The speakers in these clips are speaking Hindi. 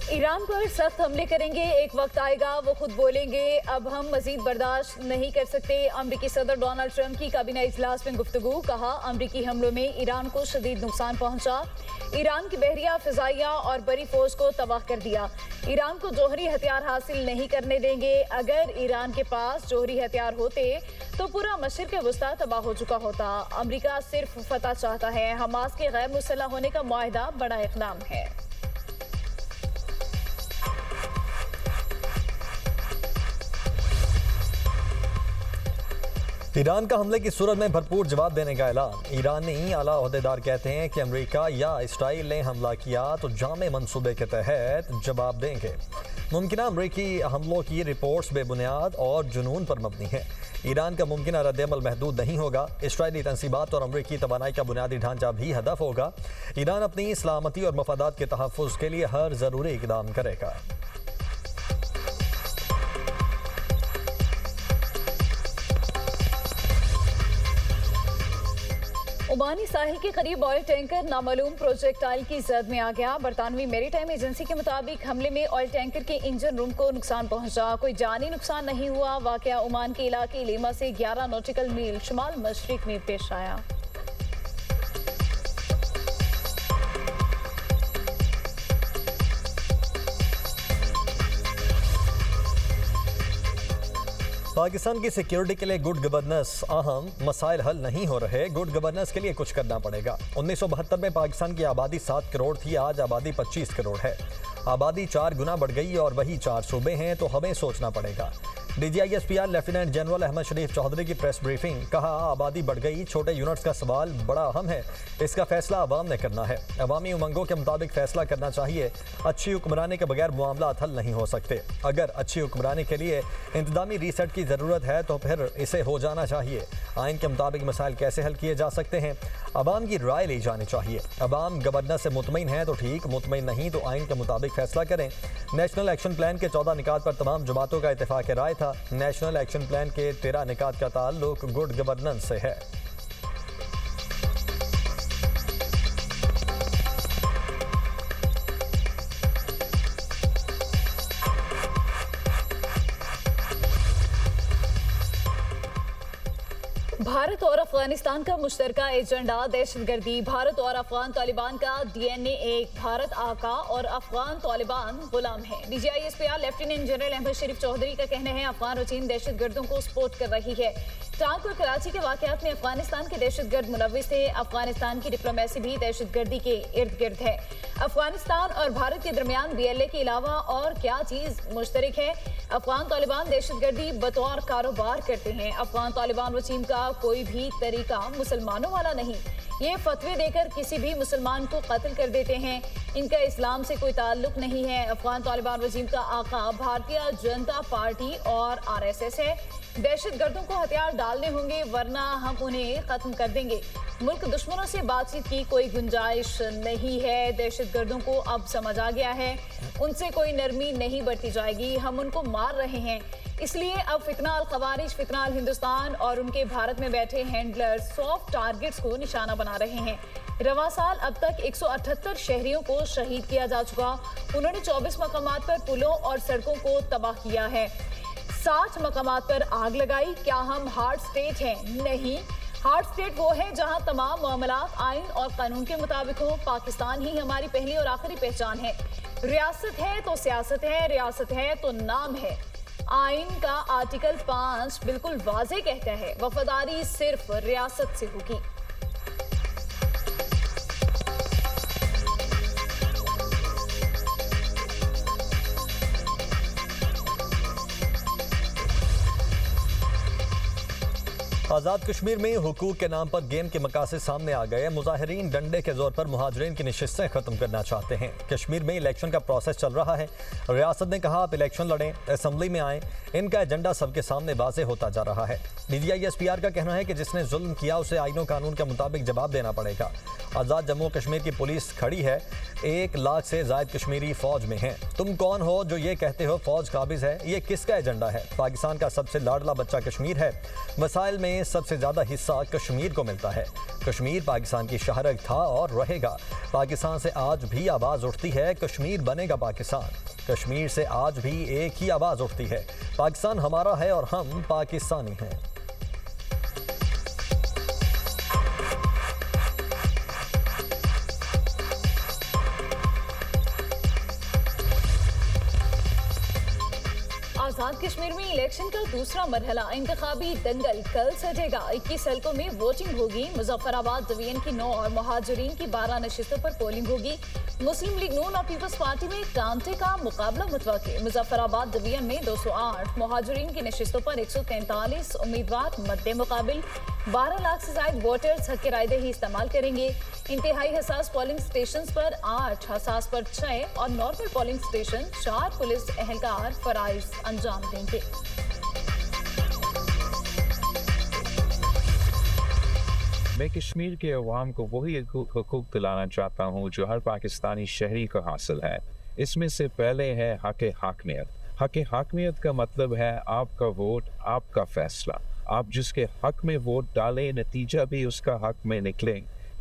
ईरान पर सख्त हमले करेंगे, एक वक्त आएगा वो खुद बोलेंगे, अब हम मजीद बर्दाश्त नहीं कर सकते। अमरीकी सदर डोनाल्ड ट्रंप की काबीना इजलास में गुफ्तगू। कहा, अमरीकी हमलों में ईरान को शदीद नुकसान पहुंचा। ईरान की बहरिया, फिजाइया और बड़ी फौज को तबाह कर दिया। ईरान को जौहरी हथियार हासिल नहीं करने देंगे। अगर ईरान के पास जौहरी हथियार होते तो पूरा मशरिक़ वस्ता तबाह हो चुका होता। अमरीका सिर्फ फतह चाहता है। हमास के गैर मुसल्लह होने का मुआहदा बड़ा इक़दाम है। ईरान का हमले की सूरत में भरपूर जवाब देने का ऐलान। ईरानी आला ओहदेदार कहते हैं कि अमेरिका या इसराइल ने हमला किया तो जामे मंसूबे के तहत जवाब देंगे। मुमकिन अमरीकी हमलों की रिपोर्ट्स बेबुनियाद और जुनून पर मबनी है। ईरान का मुमकिन रद्द-ए-अमल महदूद नहीं होगा। इसराइली तंसीबात और अमरीकी तवानाई का बुनियादी ढांचा भी हदफ होगा। ईरान अपनी सलामती और मफादात के तहफ़्फ़ुज़ के लिए हर ज़रूरी इक़दाम करेगा। ओमानी साहिल के करीब ऑयल टैंकर नामालूम प्रोजेक्टाइल की जद में आ गया। बरतानवी मेरीटाइम एजेंसी के मुताबिक हमले में ऑयल टैंकर के इंजन रूम को नुकसान पहुंचा। कोई जानी नुकसान नहीं हुआ। वाकया ओमान के इलाके लीमा से 11 नॉटिकल मील शुमाल मशरिक में पेश आया। पाकिस्तान की सिक्योरिटी के लिए गुड गवर्नेंस अहम, मसाइल हल नहीं हो रहे। गुड गवर्नेंस के लिए कुछ करना पड़ेगा। 1972 में पाकिस्तान की आबादी 7 करोड़ थी, आज आबादी 25 करोड़ है। आबादी 4 गुना बढ़ गई और वही 4 सूबे हैं, तो हमें सोचना पड़ेगा। DGISPR लेफ्टिनेंट जनरल अहमद शरीफ चौधरी की प्रेस ब्रीफिंग। कहा, आबादी बढ़ गई, छोटे यूनिट्स का सवाल बड़ा अहम है। इसका फैसला अवाम ने करना है। अवामी उमंगों के मुताबिक फैसला करना चाहिए। अच्छी हुक्मरानी के बगैर मामला हल नहीं हो सकते। अगर अच्छी हुक्मरानी के लिए इंतजामी रीसेट की ज़रूरत है तो फिर इसे हो जाना चाहिए। आइन के मुताबिक मसाइल कैसे हल किए जा सकते हैं, अवाम की राय ली जानी चाहिए। अवाम गवर्नर से मुतमईन है तो ठीक, मुतमईन नहीं तो आइन के मुताबिक फैसला करें। नेशनल एक्शन प्लान के 14 निकात पर तमाम जमातों का इत्तेफाक राय था। नेशनल एक्शन प्लान के 13 निकात का ताल्लुक गुड गवर्नेंस से है। भारत और अफगानिस्तान का मुश्तरका एजेंडा दहशतगर्दी। भारत और अफगान तालिबान का DNA एक। भारत आका और अफगान तालिबान गुलाम है। DGISPR लेफ्टिनेंट जनरल अहमद शरीफ चौधरी का कहना है, अफगान रजीम दहशतगर्दों को सपोर्ट कर रही है। टांक और कराची के वाकयात में अफगानिस्तान के दहशतगर्द मुलविस थे। अफगानिस्तान की डिप्लोमेसी भी दहशतगर्दी के इर्द गिर्द है। अफगानिस्तान और भारत के दरमियान BLA के अलावा और क्या चीज मुश्तरक है? अफगान तालिबान दहशतगर्दी बतौर कारोबार करते हैं। अफगान तालिबान रजीम का कोई भी तरीका मुसलमानों वाला नहीं। ये फतवे देकर किसी भी मुसलमान को कत्ल कर देते हैं। इनका इस्लाम से कोई ताल्लुक नहीं है। अफगान तालिबान रजीम का आका भारतीय जनता पार्टी और RSS है। दहशतगर्दों को हथियार डालने होंगे वरना हम उन्हें खत्म कर देंगे। मुल्क दुश्मनों से बातचीत की कोई गुंजाइश नहीं है। दहशतगर्दों को अब समझ आ गया है, उनसे कोई नरमी नहीं बरती जाएगी। हम उनको मार रहे हैं, इसलिए अब फितना अल खवारिज, फितना अल हिंदुस्तान और उनके भारत में बैठे हैंडलर सॉफ्ट टारगेट्स को निशाना बना रहे हैं। रवा साल अब तक 178 शहरियों को शहीद किया जा चुका। उन्होंने 24 मकामात पर पुलों और सड़कों को तबाह किया है। 60 मकामात पर आग लगाई। क्या हम हार्ड स्टेट हैं? नहीं। हार्ड स्टेट वो है जहां तमाम मामलात आइन और कानून के मुताबिक हो। पाकिस्तान ही हमारी पहली और आखिरी पहचान है। रियासत है तो सियासत है, रियासत है तो नाम है। आइन का आर्टिकल 5 बिल्कुल वाज़ेह कहता है, वफादारी सिर्फ रियासत से होगी। आज़ाद कश्मीर में हुकूक के नाम पर गेम के मकासद सामने आ गए। मुजाहिरीन डंडे के जोर पर मुहाजिरीन की नशिस्तें खत्म करना चाहते हैं। कश्मीर में इलेक्शन का प्रोसेस चल रहा है। रियासत ने कहा, आप इलेक्शन लड़ें, असम्बली में आएँ। इनका एजेंडा सबके सामने वाज़ेह होता जा रहा है। DGISPR का कहना है कि जिसने जुल्म किया उसे आईनो कानून के मुताबिक जवाब देना पड़ेगा। आज़ाद जम्मू कश्मीर की पुलिस खड़ी है, 1 लाख से ज़ायद कश्मीरी फौज में हैं। तुम कौन हो जो ये कहते हो फौज काबिज है? ये किसका एजेंडा है? पाकिस्तान का सबसे लाडला बच्चा कश्मीर है। वसाइल में सबसे ज़्यादा हिस्सा कश्मीर को मिलता है। कश्मीर पाकिस्तान की शहरग था और रहेगा। पाकिस्तान से आज भी आवाज़ उठती है, कश्मीर बनेगा पाकिस्तान। कश्मीर से आज भी एक ही आवाज़ उठती है, पाकिस्तान हमारा है और हम पाकिस्तानी हैं। आजाद कश्मीर में इलेक्शन का दूसरा मरहला इंतखाबी दंगल कल सजेगा। 21 हल्कों में वोटिंग होगी। मुजफ्फराबाद डिवीजन की 9 और महाजरीन की 12 नशिस्तों पर पोलिंग होगी। मुस्लिम लीग नून और पीपल्स पार्टी में कांटे का मुकाबला मुतवक्किल। मुजफ्फराबाद डिवीजन में 208, महाजरीन की नशिस्तों पर 143 उम्मीदवार मद्दे मुकाबिल। 12 लाख से ज्यादा वोटर्स हक रायदही इस्तेमाल करेंगे। इंतहाई हसास पोलिंग स्टेशन पर 8, हसास पर 6 और नॉर्मल पोलिंग स्टेशन 4 पुलिस एहलकार फराइज अंजाम देंगे। मैं कश्मीर के अवाम को वही हकूक़ दिलाना चाहता हूँ जो हर पाकिस्तानी शहरी को हासिल है। इसमें से पहले है हक़ हाकमियत। हक़ हाकमियत का मतलब है आपका वोट, आपका फ़ैसला। आप जिसके हक़ में वोट डालें, नतीजा भी उसका हक़ में निकले।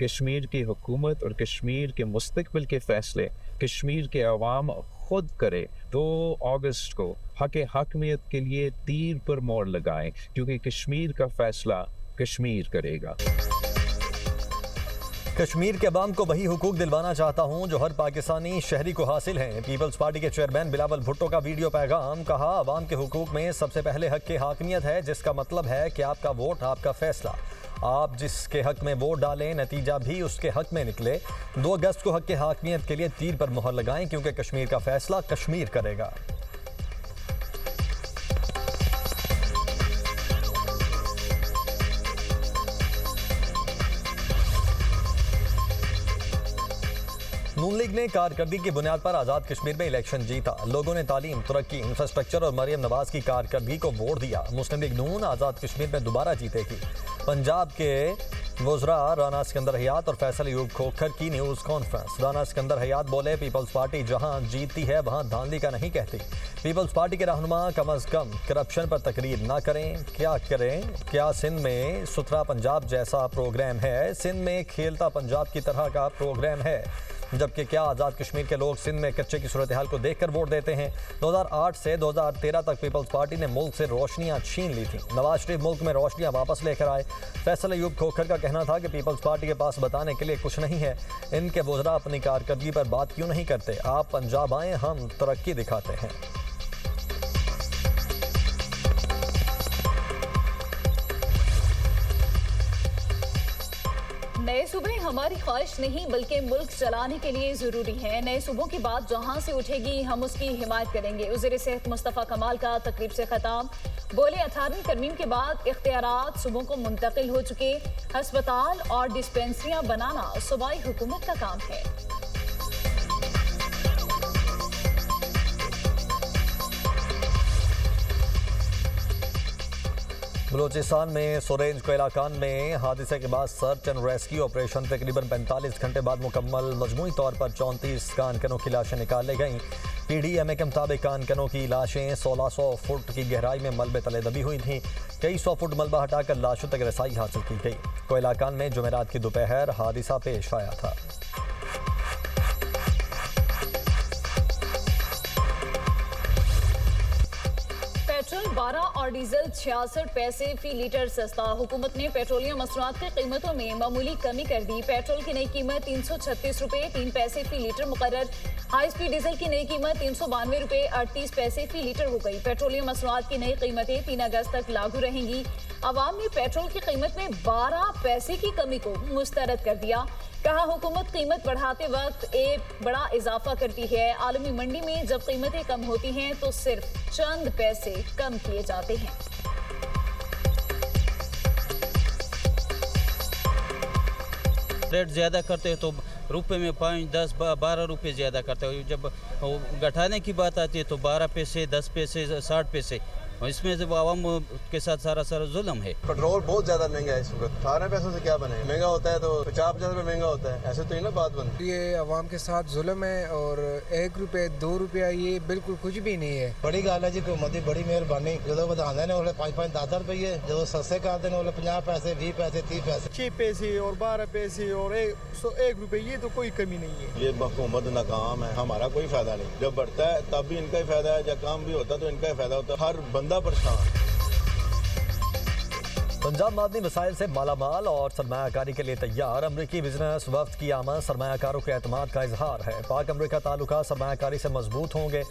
कश्मीर की हुकूमत और कश्मीर के मुस्तक़बिल के फ़ैसले कश्मीर के अवाम खुद करे। 2 अगस्त को हक़ हाकमियत के लिए तीर पर मोड़ लगाएं, क्योंकि कश्मीर का फ़ैसला कश्मीर करेगा। कश्मीर के अवाम को वही हुकूक दिलवाना चाहता हूँ जो हर पाकिस्तानी शहरी को हासिल हैं। पीपल्स पार्टी के चेयरमैन बिलावल भुट्टो का वीडियो पैगाम। कहा, अवाम के हुकूक में सबसे पहले हक़ की हाकमियत है, जिसका मतलब है कि आपका वोट, आपका फैसला। आप जिसके हक़ में वोट डालें, नतीजा भी उसके हक़ में निकले। 2 अगस्त को हक़ की हाकमियत के लिए तीर पर मुहर लगाएं, क्योंकि कश्मीर का फैसला कश्मीर करेगा। नून लीग ने कारकर्दगी की बुनियाद पर आज़ाद कश्मीर में इलेक्शन जीता। लोगों ने तालीम, तरक्की, इंफ्रास्ट्रक्चर और मरियम नवाज की कारकर्दगी को वोट दिया। मुस्लिम लीग नून आज़ाद कश्मीर में दोबारा जीतेगी। पंजाब के वज़रा राना सिकंदर हयात और फैसल अयूब खोखर की न्यूज़ कॉन्फ्रेंस। राना सिकंदर हयात बोले, पीपल्स पार्टी जहां जीतती है वहां धांधली का नहीं कहती। पीपल्स पार्टी के रहनुमा कम अज़ कम करप्शन पर तकरीर ना करें। क्या करें? क्या सिंध में सुथरा पंजाब जैसा प्रोग्राम है? सिंध में खेलता पंजाब की तरह का प्रोग्राम है? जबकि क्या आज़ाद कश्मीर के लोग सिंध में कच्चे की सूरत हाल को देखकर वोट देते हैं? 2008 से 2013 तक पीपल्स पार्टी ने मुल्क से रोशनियां छीन ली थी। नवाज शरीफ मुल्क में रोशनियां वापस लेकर आए। फैसल अयूब खोखर का कहना था कि पीपल्स पार्टी के पास बताने के लिए कुछ नहीं है। इनके वज़रा अपनी कारकर्दगी पर बात क्यों नहीं करते? आप पंजाब आएँ, हम तरक्की दिखाते हैं। नए सूबे हमारी ख्वाहिश नहीं बल्कि मुल्क चलाने के लिए जरूरी है। नए सूबों की बात जहां से उठेगी हम उसकी हिमायत करेंगे। वज़ीर सेहत मुस्तफ़ा कमाल का तकरीब से खिताब। बोले, 18वीं तरमीम के बाद इख्तियारात सूबों को मुंतकिल हो चुके। अस्पताल और डिस्पेंसरियां बनाना सूबाई हुकूमत का काम है। बलूचिस्तान में सोरेंज कोयला कान में हादसे के बाद सर्च एंड रेस्क्यू ऑपरेशन तकरीबन 45 घंटे बाद मुकम्मल। मजमूई तौर पर 34 कानकनों की लाशें निकाली गईं। PDMA के मुताबिक कानकनों की लाशें 1600 फुट की गहराई में मलबे तले दबी हुई थीं। कई 100 फुट मलबा हटाकर लाशों तक रसाई हासिल की गई। कोयला कान में जुमेरात की दोपहर हादसा पेश आया था। पेट्रोल 12 और डीजल 66 पैसे फी लीटर सस्ता। हुकूमत ने पेट्रोलियम मसनूआत की कीमतों में मामूली कमी कर दी। पेट्रोल की नई कीमत 336 रुपये 3 पैसे फी लीटर मुकर्रर। हाई स्पीड डीजल की नई कीमत 392 रुपये 38 पैसे फी लीटर हो गई। पेट्रोलियम मसनूआत की नई कीमतें 3 अगस्त तक लागू रहेंगी। अवाम ने पेट्रोल की कीमत में 12 पैसे की कमी को मुस्तरद कर दिया। कहा, हुकूमत कीमत बढ़ाते वक्त एक बड़ा इजाफा करती है। आलमी मंडी में जब कीमतें कम होती हैं तो सिर्फ चंद पैसे कम किए जाते हैं। रेट ज़्यादा करते हैं तो रुपए में 5, 10, 12 रुपये ज़्यादा करते हैं। जब घटाने की बात आती है तो 12 पैसे, 10 पैसे, 60 पैसे और इसमें से आवाम के साथ सारा जुल्म है। पेट्रोल बहुत ज्यादा महंगा है इस वक्त, 18 पैसों से क्या बने, महंगा होता है तो 50 रुपए महंगा होता है, ऐसे तो ही ना बात बनती। ये आवाम के साथ जुल्म है और 1 रुपए 2 रुपया ये बिल्कुल कुछ भी नहीं है। बड़ी गल है जी, हुकूमत की बड़ी मेहरबानी, जो ਵਧਾਉਂਦੇ ਨੇ ਉਹਲੇ 5-5 10 रुपये, जो सस्ते करते हैं ਉਹਲੇ 50 पैसे 20 पैसे 30 पैसे 6 पैसे और 12 पैसे और 1 रुपए, ये तो कोई कमी नहीं है। ये हुकूमत नाकाम है, हमारा कोई फायदा नहीं। जब बढ़ता है तब भी इनका ही फायदा है, जब कम भी होता है तो इनका ही फायदा होता है, हर बंदा परेशान। पंजाब मादनी वसाइल से मालामाल और सरमायाकारी के लिए तैयार अमरीकी बिजनेस वफ्द की आमद सरमायाकारों के एतमाद का इजहार है। पाक अमरीका ताल्लुका सरमायाकारी से मजबूत होंगे।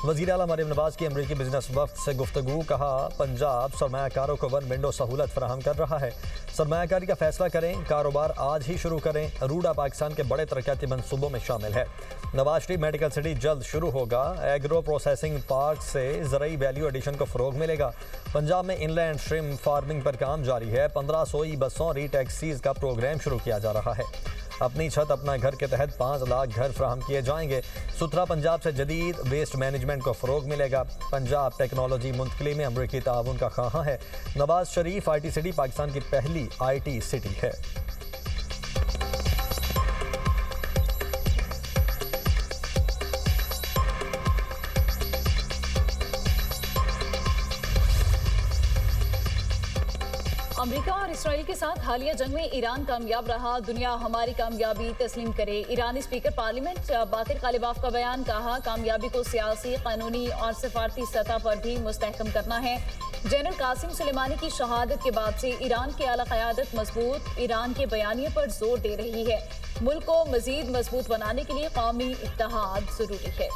वज़ीर आला मरियम नवाज की अमरीकी बिजनेस वफ्द से गुफ्तगू, कहा पंजाब सरमायाकारों को वन विंडो सहूलत फराहम कर रहा है। सरमायाकारी का फैसला करें, कारोबार आज ही शुरू करें। रूडा पाकिस्तान के बड़े तरक्याती मनसूबों में शामिल है। नवाज शरीफ मेडिकल सिटी जल्द शुरू होगा। एग्रो प्रोसेसिंग पार्क से ज़रूरी वैल्यू एडिशन को फ़रोग मिलेगा। पंजाब में इनलैंड श्रिम्प फार्मिंग पर काम जारी है। 1500 ई बसों री टैक्सीज का प्रोग्राम शुरू किया जा रहा है। अपनी छत अपना घर के तहत 5 लाख घर फ्राहम किए जाएंगे। सुथरा पंजाब से जदीद वेस्ट मैनेजमेंट को फ़रोग मिलेगा। पंजाब टेक्नोलॉजी मुंतकली में अमरीकी ताउन का ख्वाहां है। नवाज शरीफ IT सिटी पाकिस्तान की पहली IT सिटी है। अमेरिका और इसराइल के साथ हालिया जंग में ईरान कामयाब रहा। दुनिया हमारी कामयाबी तस्लीम करे। ईरानी स्पीकर पार्लियामेंट बाकिर कालिबाफ का बयान, कहा कामयाबी को सियासी, कानूनी और सफारती सतह पर भी मुस्तहकम करना है। जनरल कासिम सुलेमानी की शहादत के बाद से ईरान की आला क़यादत मजबूत। ईरान के बयानिए पर जोर दे रही है। मुल्क को मजीद मजबूत बनाने के लिए कौमी इत्तेहाद जरूरी है।